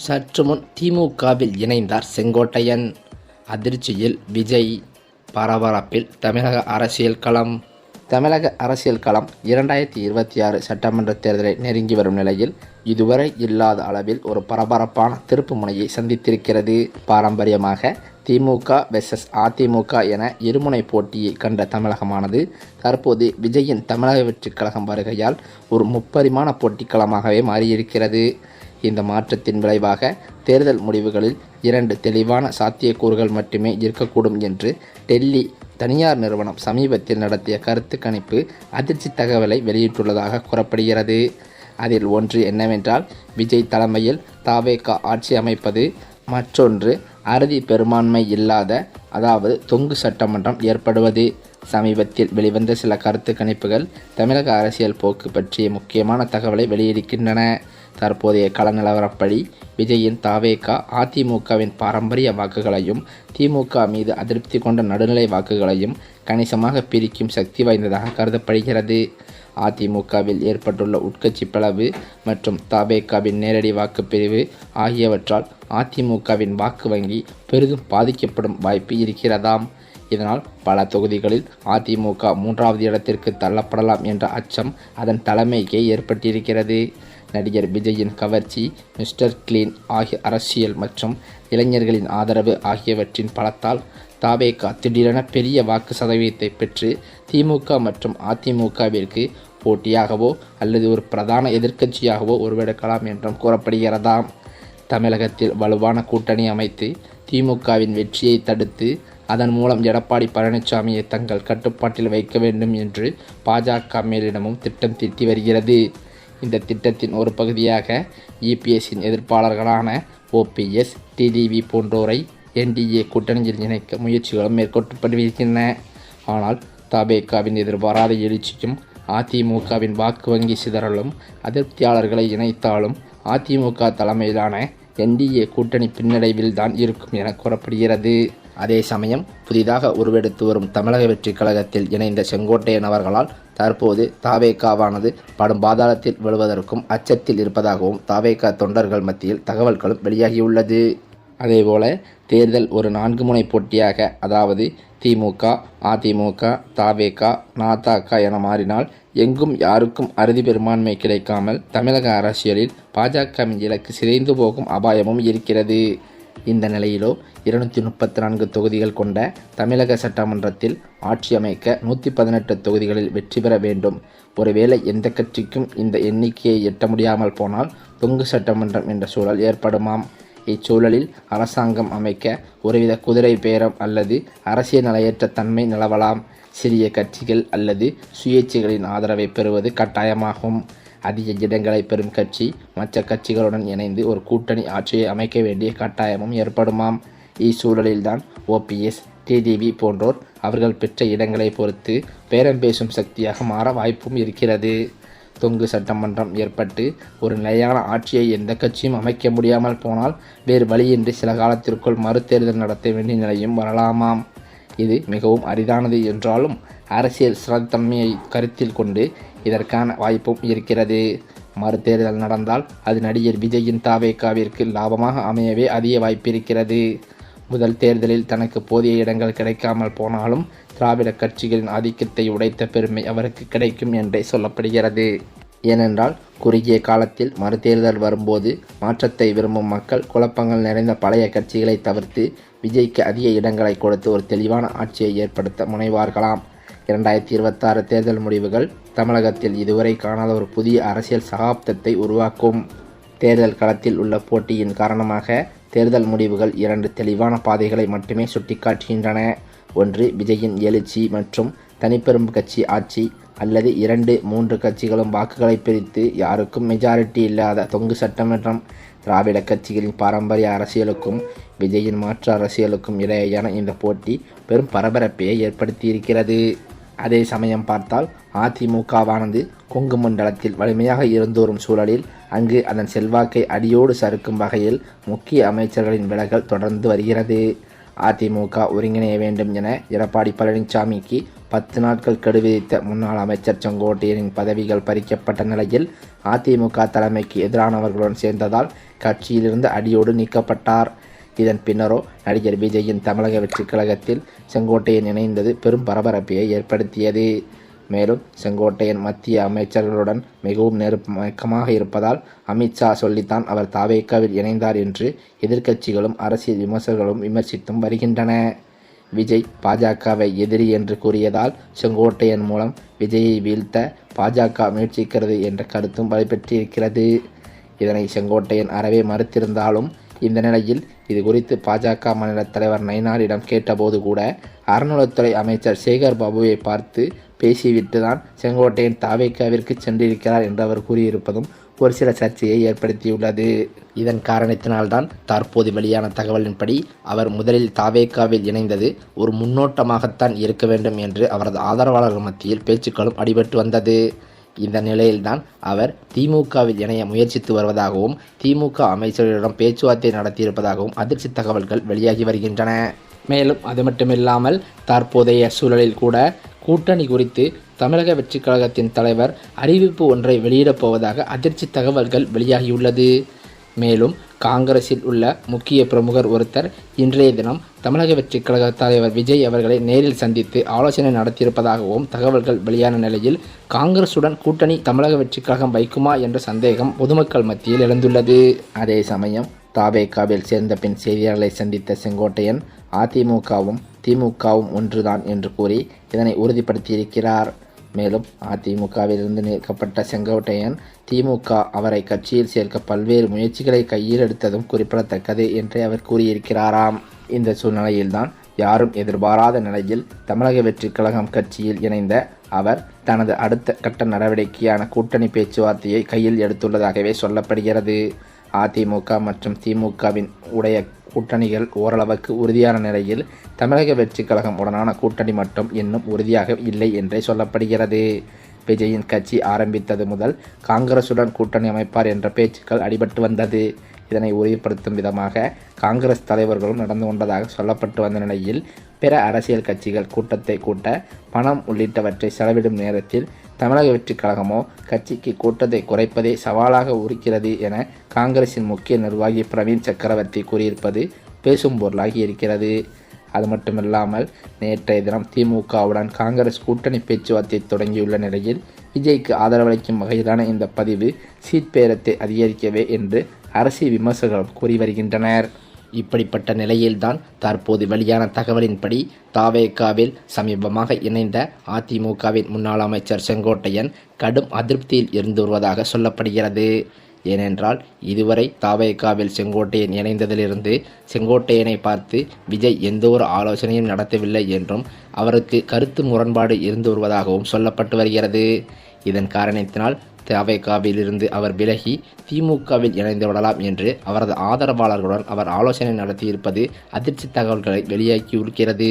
சற்று முன் திமுகவில் இணைந்தார் செங்கோட்டையன். அதிர்ச்சியில் விஜய், பரபரப்பில் தமிழக அரசியல் களம். தமிழக அரசியல் களம் 2026 சட்டமன்ற தேர்தலை நெருங்கி வரும் நிலையில் இதுவரை இல்லாத அளவில் ஒரு பரபரப்பான திருப்பு முனையை சந்தித்திருக்கிறது. பாரம்பரியமாக திமுக வெர்சஸ் அதிமுக என இருமுனை போட்டியை கண்ட தமிழகமானது தற்போது விஜயின் தமிழக வெற்றிக் கழகம் வருகையால் ஒரு முப்பரிமாண போட்டிக்களமாகவே மாறியிருக்கிறது. இந்த மாற்றத்தின் விளைவாக தேர்தல் முடிவுகளில் 2 தெளிவான சாத்தியக்கூறுகள் மட்டுமே இருக்கக்கூடும் என்று டெல்லி தனியார் நிறுவனம் சமீபத்தில் நடத்திய கருத்து கணிப்பு அதிர்ச்சி தகவலை வெளியிட்டுள்ளதாக கூறப்படுகிறது. அதில் ஒன்று என்னவென்றால், விஜய் தலைமையில் தவேக ஆட்சி அமைப்பது, மற்றொன்று அறுதி பெரும்பான்மை இல்லாத, அதாவது தொங்கு சட்டமன்றம் ஏற்படுவது. சமீபத்தில் வெளிவந்த சில கருத்து கணிப்புகள் தமிழக அரசியல் போக்கு பற்றிய முக்கியமான தகவலை வெளியிடுகின்றன. தற்போதைய கள நிலவரப்படி விஜயின் தவேக அதிமுகவின் பாரம்பரிய வாக்குகளையும் திமுக மீது அதிருப்தி கொண்ட நடுநிலை வாக்குகளையும் கணிசமாக பிரிக்கும் சக்தி வாய்ந்ததாக கருதப்படுகிறது. அதிமுகவில் ஏற்பட்டுள்ள உட்கட்சி பிளவு மற்றும் தவேகவின் நேரடி வாக்குப்பிரிவு ஆகியவற்றால் அதிமுகவின் வாக்கு வங்கி பெரிதும் பாதிக்கப்படும் வாய்ப்பு இருக்கிறதாம். இதனால் பல தொகுதிகளில் அதிமுக 3வது இடத்திற்கு தள்ளப்படலாம் என்ற அச்சம் அதன் தலைமைக்கே ஏற்பட்டிருக்கிறது. நடிகர் விஜயின் கவர்ச்சி, மிஸ்டர் கிளீன் ஆகிய அரசியல் மற்றும் இளைஞர்களின் ஆதரவு ஆகியவற்றின் பலத்தால் தவேக திடீரென பெரிய வாக்கு சதவீதத்தை பெற்று திமுக மற்றும் அதிமுகவிற்கு போட்டியாகவோ அல்லது ஒரு பிரதான எதிர்க்கட்சியாகவோ உருவெடுக்கலாம் என்றும் கூறப்படுகிறதாம். தமிழகத்தில் வலுவான கூட்டணி அமைத்து திமுகவின் வெற்றியை தடுத்து அதன் மூலம் எடப்பாடி பழனிசாமியை தங்கள் கட்டுப்பாட்டில் வைக்க வேண்டும் என்று பாஜக மேலிடமும் திட்டம் தீட்டி வருகிறது. இந்த திட்டத்தின் ஒரு பகுதியாக இபிஎஸ்ஸின் எதிர்ப்பாளர்களான ஓபிஎஸ், டிடிவி போன்றோரை என்டிஏ கூட்டணியில் இணைக்க முயற்சிகளும் மேற்கொள்ளப்பட்டு வருகின்றன. ஆனால் தவேகவின் எதிர்பாராத எழுச்சியும் அதிமுகவின் வாக்கு வங்கி சிதறலும் அதிருப்தியாளர்களை இணைத்தாலும் அதிமுக தலைமையிலான என்டிஏ கூட்டணி பின்னடைவில் தான் இருக்கும் என கூறப்படுகிறது. அதே சமயம் புதிதாக உருவெடுத்து வரும் தமிழக வெற்றிக் கழகத்தில் இணைந்த செங்கோட்டையன் அவர்களால் தற்போது தவேகவானது படும் பாதாளத்தில் விழுவதற்கும் அச்சத்தில் இருப்பதாகவும் தவேக தொண்டர்கள் மத்தியில் தகவல்களும் வெளியாகியுள்ளது. அதேபோல தேர்தல் ஒரு 4 முனை போட்டியாக, அதாவது திமுக, அதிமுக, தவேக, நதக என மாறினால் எங்கும் யாருக்கும் அறுதி பெரும்பான்மை கிடைக்காமல் தமிழக அரசியலில் பாஜகவின் இலக்கு சிதைந்து போகும் அபாயமும் இருக்கிறது. இந்த நிலையிலோ 234 தொகுதிகள் கொண்ட தமிழக சட்டமன்றத்தில் ஆட்சி அமைக்க 118 தொகுதிகளில் வெற்றி பெற வேண்டும். ஒருவேளை எந்த கட்சிக்கும் இந்த எண்ணிக்கையை எட்ட முடியாமல் போனால் தொங்கு சட்டமன்றம் என்ற சூழல் ஏற்படுமாம். இச்சூழலில் அரசாங்கம் அமைக்க ஒருவித குதிரை பேரம் அல்லது அரசியல் நிலையற்ற தன்மை நிலவலாம். சிறிய கட்சிகள் அல்லது சுயேட்சைகளின் ஆதரவை பெறுவது கட்டாயமாகும். அதிக இடங்களை பெறும் கட்சி மற்ற கட்சிகளுடன் இணைந்து ஒரு கூட்டணி ஆட்சியை அமைக்க வேண்டிய கட்டாயமும் ஏற்படுமாம். இச்சூழலில்தான் ஓபிஎஸ், டிடிவி போன்றோர் அவர்கள் பெற்ற இடங்களை பொறுத்து பேரம் பேசும் சக்தியாக மாற வாய்ப்பும் இருக்கிறது. தொங்கு சட்டமன்றம் ஏற்பட்டு ஒரு நிலையான ஆட்சியை எந்த கட்சியும் அமைக்க முடியாமல் போனால் வேறு வழியின்றி சில காலத்திற்குள் மறுதேர்தல் நடத்த வேண்டிய நிலையும் வரலாமாம். இது மிகவும் அரிதானது என்றாலும் அரசியல் ஸ்திரத்தன்மையை கருத்தில் கொண்டு இதற்கான வாய்ப்பும் இருக்கிறது. மறுதேர்தல் நடந்தால் அது நடிகர் விஜயின் தவேகவிற்கு லாபமாக அமையவே அதிக வாய்ப்பு இருக்கிறது. முதல் தேர்தலில் தனக்கு போதிய இடங்கள் கிடைக்காமல் போனாலும் திராவிட கட்சிகளின் ஆதிக்கத்தை உடைத்த பெருமை அவருக்கு கிடைக்கும் என்றே சொல்லப்படுகிறது. ஏனென்றால் குறுகிய காலத்தில் மறுதேர்தல் வரும்போது மாற்றத்தை விரும்பும் மக்கள் குழப்பங்கள் நிறைந்த பழைய கட்சிகளை தவிர்த்து விஜய்க்கு அதிக இடங்களை கொடுத்து ஒரு தெளிவான ஆட்சியை ஏற்படுத்த முனைவார்களாம். 2026 தேர்தல் முடிவுகள் தமிழகத்தில் இதுவரை காணாத ஒரு புதிய அரசியல் சகாப்தத்தை உருவாக்கும். தேர்தல் களத்தில் உள்ள போட்டியின் காரணமாக தேர்தல் முடிவுகள் 2 தெளிவான பாதைகளை மட்டுமே சுட்டிக்காட்டுகின்றன. ஒன்று விஜயின் எழுச்சி மற்றும் தனிப்பெரும் கட்சி ஆட்சி, அல்லது 2-3 கட்சிகளும் வாக்குகளை பிரித்து யாருக்கும் மெஜாரிட்டி இல்லாத தொங்கு சட்டமன்றம். திராவிட கட்சிகளின் பாரம்பரிய அரசியலுக்கும் விஜயின் மாற்று அரசியலுக்கும் இடையேயான இந்த போட்டி பெரும் பரபரப்பையை ஏற்படுத்தியிருக்கிறது. அதே சமயம் பார்த்தால் அதிமுகவானது கொங்கு மண்டலத்தில் வலிமையாக இருந்து வரும் சூழலில் அங்கு அதன் செல்வாக்கை அடியோடு சறுக்கும் வகையில் முக்கிய அமைச்சர்களின் விலகல் தொடர்ந்து வருகிறது. அதிமுக ஒருங்கிணைய வேண்டும் என எடப்பாடி பழனிசாமிக்கு 10 நாட்கள் கெடு விதித்த முன்னாள் அமைச்சர் செங்கோட்டையனின் பதவிகள் பறிக்கப்பட்ட நிலையில் அதிமுக தலைமைக்கு எதிரானவர்களுடன் சேர்ந்ததால் கட்சியிலிருந்து அடியோடு நீக்கப்பட்டார். இதன் பின்னரோ நடிகர் விஜயின் தமிழக வெற்றிக் கழகத்தில் செங்கோட்டையன் இணைந்தது பெரும் பரபரப்பை ஏற்படுத்தியது. மேலும் செங்கோட்டையன் மத்திய அமைச்சர்களுடன் மிகவும் நெருக்கமாக இருப்பதால் அமித்ஷா சொல்லித்தான் அவர் தவேகாவில் இணைந்தார் என்று எதிர்க்கட்சிகளும் அரசியல் விமர்சகர்களும் விமர்சித்தும் வருகின்றன. விஜய் பாஜகவை எதிரி என்று கூறியதால் செங்கோட்டையன் மூலம் விஜயை வீழ்த்த பாஜக முயற்சிக்கிறது என்ற கருத்தும் வலுப்பெற்றிருக்கிறது. இதனை செங்கோட்டையன் அறவே மறுத்திருந்தாலும் இந்த நிலையில் இது குறித்து பாஜக மாநில தலைவர் நயினாரிடம் கேட்டபோது கூட அறநிலையத்துறை அமைச்சர் சேகர் பாபுவை பார்த்து பேசிவிட்டு தான் செங்கோட்டையன் தவேகாவிற்கு சென்றிருக்கிறார் என்று அவர் கூறியிருப்பதும் ஒரு சில சர்ச்சையை ஏற்படுத்தியுள்ளது. இதன் காரணத்தினால்தான் தற்போது வெளியான தகவலின்படி அவர் முதலில் தவேகாவில் இணைந்தது ஒரு முன்னோட்டமாகத்தான் இருக்க வேண்டும் என்று அவரது ஆதரவாளர்கள் மத்தியில் பேச்சுக்களும் அடிபட்டு வந்தது. இந்த நிலையில்தான் அவர் திமுகவில் இணைய முயற்சித்து வருவதாகவும் திமுக அமைச்சர்களிடம் பேச்சுவார்த்தை நடத்தியிருப்பதாகவும் அதிர்ச்சி தகவல்கள் வெளியாகி வருகின்றன. மேலும் அது மட்டுமில்லாமல் தற்போதைய சூழலில் கூட கூட்டணி குறித்து தமிழக வெற்றிக் கழகத்தின் தலைவர் அறிவிப்பு ஒன்றை வெளியிடப் போவதாக அதிர்ச்சி தகவல்கள் வெளியாகியுள்ளது. மேலும் காங்கிரஸில் உள்ள முக்கிய பிரமுகர் ஒருத்தர் இன்றைய தினம் தமிழக வெற்றிக் கழக தலைவர் விஜய் அவர்களை நேரில் சந்தித்து ஆலோசனை நடத்தியிருப்பதாகவும் தகவல்கள் வெளியான நிலையில் காங்கிரசுடன் கூட்டணி தமிழக வெற்றிக் கழகம் வைக்குமா என்ற சந்தேகம் பொதுமக்கள் மத்தியில் எழுந்துள்ளது. அதே சமயம் தவேகாவில் சேர்ந்த பின் செய்தியாளர்களை சந்தித்த செங்கோட்டையன் அதிமுகவும் திமுகவும் ஒன்றுதான் என்று கூறி இதனை உறுதிப்படுத்தியிருக்கிறார். மேலும் அதிமுகவிலிருந்து நீக்கப்பட்ட செங்கோட்டையன் திமுக அவரை கட்சியில் சேர்க்க பல்வேறு முயற்சிகளை கையில் எடுத்ததும் குறிப்பிடத்தக்கது என்று அவர் கூறியிருக்கிறாராம். இந்த சூழ்நிலையில்தான் யாரும் எதிர்பாராத நிலையில் தமிழக வெற்றிக் கழகம் கட்சியில் இணைந்த அவர் தனது அடுத்த கட்ட நடவடிக்கையான கூட்டணி பேச்சுவார்த்தையை கையில் எடுத்துள்ளதாகவே சொல்லப்படுகிறது. அதிமுக மற்றும் திமுகவின் உடைய கூட்டணிகள் ஓரளவுக்கு உறுதியான நிலையில் தமிழக வெற்றிக் கழகம் உடனான கூட்டணி மட்டும் இன்னும் உறுதியாக இல்லை என்றே சொல்லப்படுகிறது. விஜயின் கட்சி ஆரம்பித்தது முதல் காங்கிரசுடன் கூட்டணி அமைப்பார் என்ற பேச்சுக்கள் அடிபட்டு வந்தது. இதனை உறுதிப்படுத்தும் விதமாக காங்கிரஸ் தலைவர்களும் நடந்து கொண்டதாக சொல்லப்பட்டு வந்த நிலையில் பிற அரசியல் கட்சிகள் கூட்டத்தை கூட்ட பணம் உள்ளிட்டவற்றை செலவிடும் நேரத்தில் தமிழக வெற்றிக் கழகமோ கட்சிக்கு கூட்டத்தை குறைப்பதே சவாலாக இருக்கிறது என காங்கிரசின் முக்கிய நிர்வாகி பிரவீன் சக்கரவர்த்தி கூறியிருப்பது பேசும் பொருளாகி இருக்கிறது. அது மட்டுமில்லாமல் நேற்றைய தினம் திமுகவுடன் காங்கிரஸ் கூட்டணி பேச்சுவார்த்தை தொடங்கியுள்ள நிலையில் விஜய்க்கு ஆதரவளிக்கும் வகையிலான இந்த பதிவு சீட் பேரத்தை அதிகரிக்கவே என்று அரசியல் விமர்சகர்கள் கூறி வருகின்றனர். இப்படிப்பட்ட நிலையில்தான் தற்போது வெளியான தகவலின்படி தவேகாவில் சமீபமாக இணைந்த அதிமுகவின் முன்னாள் அமைச்சர் செங்கோட்டையன் கடும் அதிருப்தியில் இருந்து வருவதாக சொல்லப்படுகிறது. ஏனென்றால் இதுவரை தவேகாவில் செங்கோட்டையன் இணைந்ததிலிருந்து செங்கோட்டையனை பார்த்து விஜய் எந்த ஒரு ஆலோசனையும் நடத்தவில்லை என்றும் அவருக்கு கருத்து முரண்பாடு இருந்து வருவதாகவும் சொல்லப்பட்டு வருகிறது. இதன் காரணத்தினால் தவேகாவில் இருந்து அவர் விலகி திமுகவில் இணைந்து விடலாம் என்று அவரது ஆதரவாளர்களுடன் அவர் ஆலோசனை நடத்தியிருப்பது அதிர்ச்சி தகவல்களை வெளியாகியிருக்கிறது.